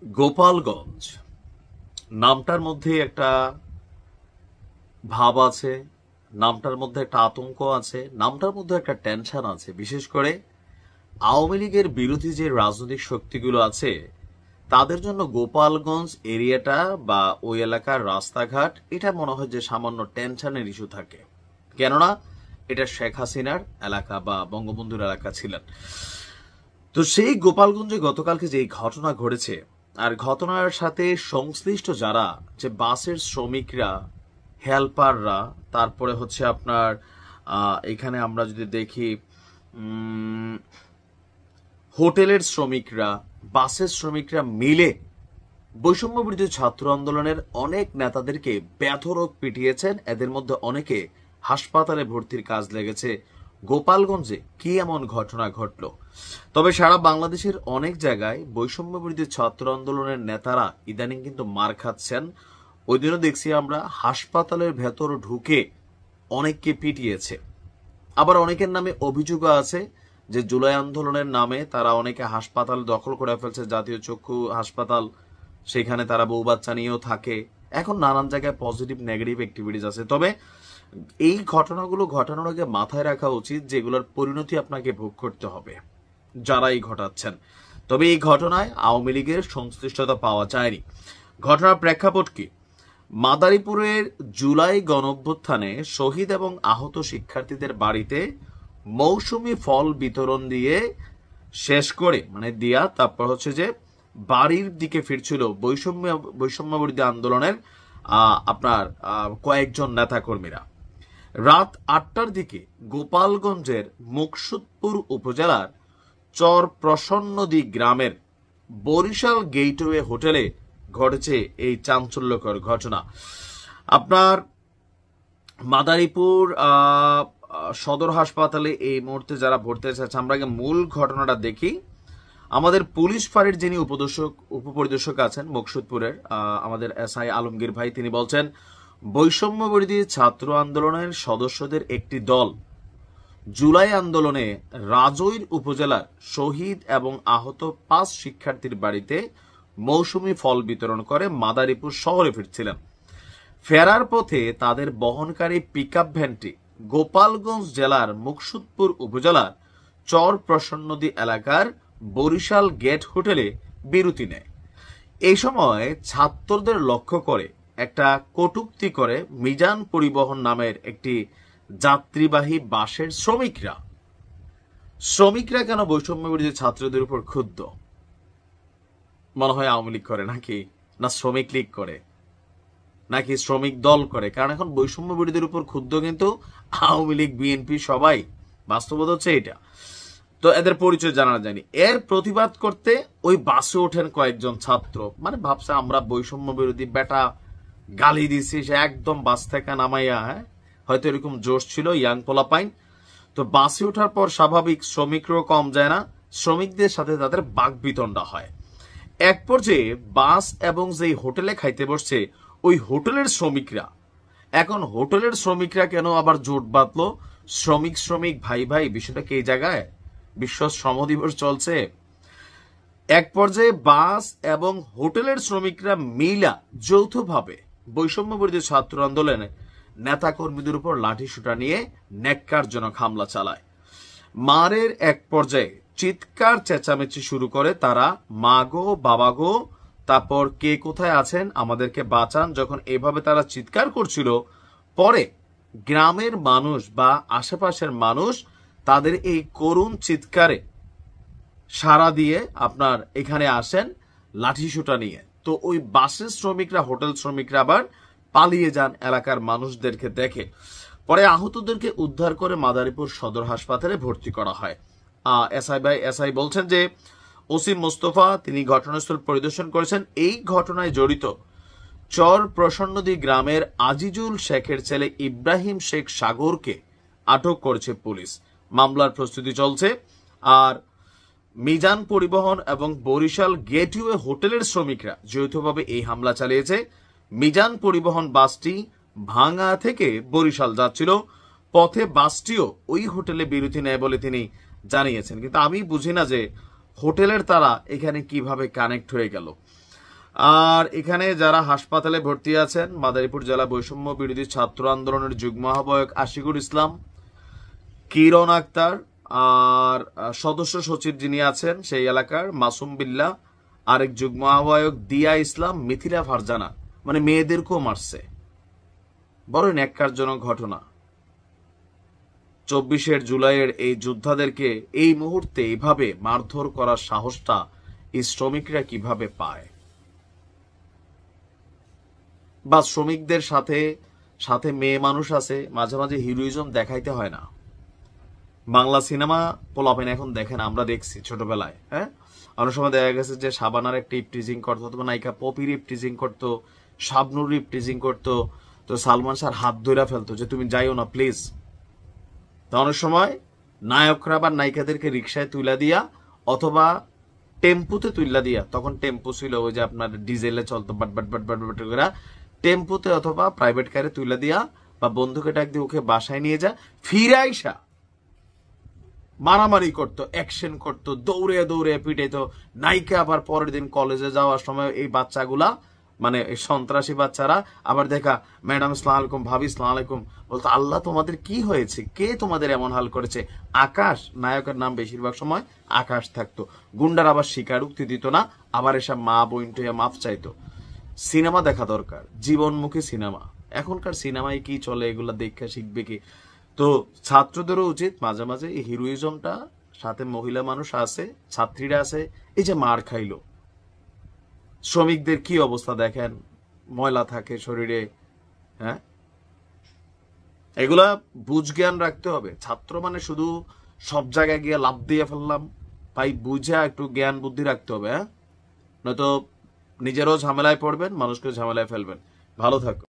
গোপালগঞ্জ নামটার মধ্যে একটা ভাব আছে, নামটার মধ্যে একটা আতঙ্ক আছে, নামটার মধ্যে একটা টেনশন আছে। বিশেষ করে আওয়ামী লীগের বিরোধী যে রাজনৈতিক শক্তিগুলো আছে তাদের জন্য গোপালগঞ্জ এরিয়াটা বা ওই এলাকার রাস্তাঘাট এটা মনে হয় যে সামান্য টেনশনের ইস্যু থাকে। কেননা এটা শেখ হাসিনার এলাকা বা বঙ্গবন্ধুর এলাকা ছিলেন। তো সেই গোপালগঞ্জে গতকালকে যে ঘটনা ঘটেছে, আর ঘটনার সাথে সংশ্লিষ্ট যারা, যে বাসের শ্রমিকরা, হেল্পাররা, তারপরে হচ্ছে আপনার এখানে আমরা যদি দেখি হোটেলের শ্রমিকরা, বাসের শ্রমিকরা মিলে বৈষম্য বিরোধী ছাত্র আন্দোলনের অনেক নেতাদেরকে বেধড়ক পিটিয়েছেন। এদের মধ্যে অনেকে হাসপাতালে ভর্তির কাজ লেগেছে। গোপালগঞ্জে কি এমন ঘটনা ঘটল? তবে সারা বাংলাদেশের অনেক জায়গায় বৈষম্য বিরোধী ছাত্র আন্দোলনের নেতারা ইদানিং কিন্তু মার খাচ্ছেন। ওই দিনও দেখছি আমরা হাসপাতালের ভেতর ঢুকে অনেককে পিটিয়েছে। আবার অনেকের নামে অভিযোগও আছে যে জুলাই আন্দোলনের নামে তারা অনেকে হাসপাতাল দখল করে ফেলছে, জাতীয় চক্ষু হাসপাতাল, সেখানে তারা বউ বাচ্চা নিয়েও থাকে। এখন নানান জায়গায় পজিটিভ নেগেটিভ অ্যাক্টিভিটিস আছে। তবে এই ঘটনাগুলো ঘটানোর আগে মাথায় রাখা উচিত যেগুলোর পরিণতি আপনাকে ভোগ করতে হবে যারাই ঘটাচ্ছেন। তবে এই ঘটনায় আওয়ামী লীগের সংশ্লিষ্টতা পাওয়া যায়নি। ঘটনার প্রেক্ষাপট কি? মাদারীপুরের জুলাই গণঅভ্যুত্থানে শহীদ এবং আহত শিক্ষার্থীদের বাড়িতে মৌসুমি ফল বিতরণ দিয়ে শেষ করে দিয়া তারপর হচ্ছে যে বাড়ির দিকে ফিরছিল বৈষম্য বিরোধী আন্দোলনের আপনার কয়েকজন নেতাকর্মীরা। রাত ৮টার দিকে গোপালগঞ্জের মুকসুদপুর উপজেলার চর প্রসন্নদী গ্রামের বরিশাল গেটওয়ে হোটেলে ঘটেছে এই চাঞ্চল্যকর ঘটনা। আপনার মাদারীপুর সদর হাসপাতালে এই মুহূর্তে যারা ভর্তি আছে, আমরা আগে মূল ঘটনাটা দেখি। আমাদের পুলিশ ফাঁড়ির যিনি উপপরিদর্শক আছেন মুকসুদপুরের, আমাদের এসআই আলমগীর ভাই, তিনি বলছেন বৈষম্য বিরোধী ছাত্র আন্দোলনের সদস্যদের একটি দল জুলাই আন্দোলনে রাজৈর উপজেলার শহীদ এবং আহত ৫ শিক্ষার্থীর বাড়িতে মৌসুমি ফল বিতরণ করে মাদারীপুর শহরে ফিরছিলেন। ফেরার পথে তাদের বহনকারী পিকআপ ভ্যানটি গোপালগঞ্জ জেলার মুকসুদপুর উপজেলার চর প্রসন্নদী এলাকার বরিশাল গেট হোটেলে বিরতি নেয়। এই সময় ছাত্রদের লক্ষ্য করে একটা কটূক্তি করে মিজান পরিবহন নামের একটি যাত্রীবাহী বাসের শ্রমিকরা কেন বৈষম্য বিরোধী ছাত্রদের উপর ক্ষুব্ধ? মনে হয় আওয়ামী লীগ করে নাকি, না শ্রমিক লীগ করে, নাকি শ্রমিক দল করে? কারণ এখন বৈষম্য বিরোধীর উপর ক্ষুব্ধ কিন্তু আওয়ামী লীগ, বিএনপি সবাই। বাস্তবতা হচ্ছে এটা। তো এদের পরিচয় জানা যায়নি। এর প্রতিবাদ করতে ওই বাসে ওঠেন কয়েকজন ছাত্র, ভাবছে আমরা বৈষম্য বিরোধী, বেটা গালি দিছি, সে একদম বাস থেকে নামাইয়া, হয়তো এরকম জোশ ছিল, ইয়াং পোলাপাইন। তো বাসে ওঠার পর স্বাভাবিক শ্রমিকরাও কম যায় না, শ্রমিকদের সাথে তাদের বাকবিতণ্ডা হয়। এক পর্যায়ে বাস এবং যেই হোটেলে খাইতে বসছে ওই হোটেলের শ্রমিকরা, এখন হোটেলের শ্রমিকরা কেন আবার জোট বাঁধলো? শ্রমিক ভাই ভাই, বিষয়টা কি এই জায়গায়? বিশ্ব শ্রম দিবস চলছে। এক পর্যায়ে বাস এবং হোটেলের শ্রমিকরা মিলা যৌথভাবে বৈষম্য বিরোধী ছাত্র আন্দোলনে নেতা কর্মীদের উপর লাঠি সুটা নিয়ে ন্যাক্কারজনক হামলা চালায়। মারের এক পর্যায়ে চিৎকার চেঁচামেচি শুরু করে তারা, মা গো, বাবা গো, তারপর কে কোথায় আছেন, আমাদেরকে বাঁচান। যখন এভাবে তারা চিৎকার করছিল, পরে গ্রামের মানুষ বা আশেপাশের মানুষ তাদের এই করুণ চিৎকারে সাড়া দিয়ে আপনার এখানে আসেন লাঠি সুটা নিয়ে। তো ওই বাসের শ্রমিকরা, হোটেল শ্রমিকরা আবার পালিয়ে যান এলাকার মানুষদেরকে দেখে। পরে আহতদেরকে উদ্ধার করে মাদারীপুর সদর হাসপাতালে ভর্তি করা হয়। এসআই বলছেন যে ওসি মোস্তফা তিনি ঘটনাস্থল পরিদর্শন করেছেন। এই ঘটনায় জড়িত চর প্রসন্নদী গ্রামের আজিজুল শেখের ছেলে ইব্রাহিম শেখ সাগরকে আটক করেছে পুলিশ। মামলার প্রস্তুতি চলছে। আর মিজান পরিবহন এবং বরিশাল গেটওয়ে হোটেলের শ্রমিকরা যৌথভাবে এই হামলা চালিয়েছে। মিজান পরিবহন বাসটি ভাঙ্গা থেকে বরিশাল যাচ্ছিল, পথে বাসটিও ওই হোটেলে বিরতি নেয় বলে তিনি জানিয়েছেন। কিন্তু আমি বুঝি না যে হোটেলের তারা এখানে কিভাবে কানেক্ট হয়ে গেল। আর এখানে যারা হাসপাতালে ভর্তি আছেন, মাদারীপুর জেলা বৈষম্য বিরোধী ছাত্র আন্দোলনের যুগ্ম আহ্বায়ক আশিকুর ইসলাম, কিরণ আক্তার, আর সদস্য সচিব যিনি আছেন সেই এলাকার মাসুম বিল্লাহ, আরেক যুগ্ম আহ্বায়ক দিয়া ইসলাম, মিথিলা ফারজানা, মানে মেয়েদেরকেও মারছে। বড় ন্যাক্কারজনক ঘটনা। 24 জুলাইয়ের এই যোদ্ধাদেরকে এই মুহূর্তে এইভাবে মারধর করার সাহসটা এই শ্রমিকরা কিভাবে পায়? বা শ্রমিকদের সাথে সাথে মেয়ে মানুষ আছে, মাঝে মাঝে হিরোইজম দেখাইতে হয় না। বাংলা সিনেমা পোলাপেন এখন দেখেন, আমরা দেখছি ছোটবেলায়, হ্যাঁ, অনেক সময় দেখা গেছে যে শাবানার একটা ইপটিজিং করতো, অথবা নায়িকা পপির ইপটিজিং করতো, শাবনুর ইপটিজিং করতো, তো সালমান শাহর হাত ধরে ফেলতো যে তুমি যাইও না প্লিজ। তো অনেক সময় নায়করা বা নায়িকাদেরকে রিক্সায় তুলে দিয়া অথবা টেম্পুতে তুইলা দিয়া, তখন টেম্পু ছিল ওই যে আপনার ডিজেলে চলতো, but but but but but করে, টেম্পুতে অথবা প্রাইভেট কারে তুইলা দিয়া বা বন্ধুকে ডাক দিয়ে ওকে বাসায় নিয়ে যা, ফিরে আইসা মারামারি করতো, অ্যাকশন করতো, দৌড়ে দৌড়ে পিটাইতো। নায়িকা আবার পরের দিন কলেজে যাওয়ার সময় এই বাচ্চাগুলা, মানে এই সন্ত্রাসী বাচ্চারা আবার দেখা, ম্যাডাম সালাম আলাইকুম, ভাবি সালাম আলাইকুম, বলতো আল্লাহ তোমাদের কি হয়েছে, কে তোমাদের এমন হাল করেছে? আকাশ, নায়কের নাম বেশিরভাগ সময় আকাশ থাকতো। গুন্ডার আবার স্বীকারোক্তি দিত না, আবার এসব মা বোন টুয়ে মাফ চাইতো। সিনেমা দেখা দরকার, জীবনমুখী সিনেমা। এখনকার সিনেমায় কি চলে এগুলা দেখে শিখবে কি? তো ছাত্রদেরও উচিত মাঝে মাঝে এই হিরোইজমটা, সাথে মহিলা মানুষ আছে, ছাত্রীরা আছে, এই যে মার খাইলো, শ্রমিকদের কি অবস্থা দেখেন, ময়লা থাকে শরীরে, হ্যাঁ, এগুলা বুঝ জ্ঞান রাখতে হবে। ছাত্র মানে শুধু সব জায়গায় গিয়ে লাভ দিয়ে ফেললাম, তাই বুঝে একটু জ্ঞান বুদ্ধি রাখতে হবে, হ্যাঁ, নয়তো নিজেরও ঝামেলায় পড়বেন, মানুষকে ঝামেলায় ফেলবেন। ভালো থাকো।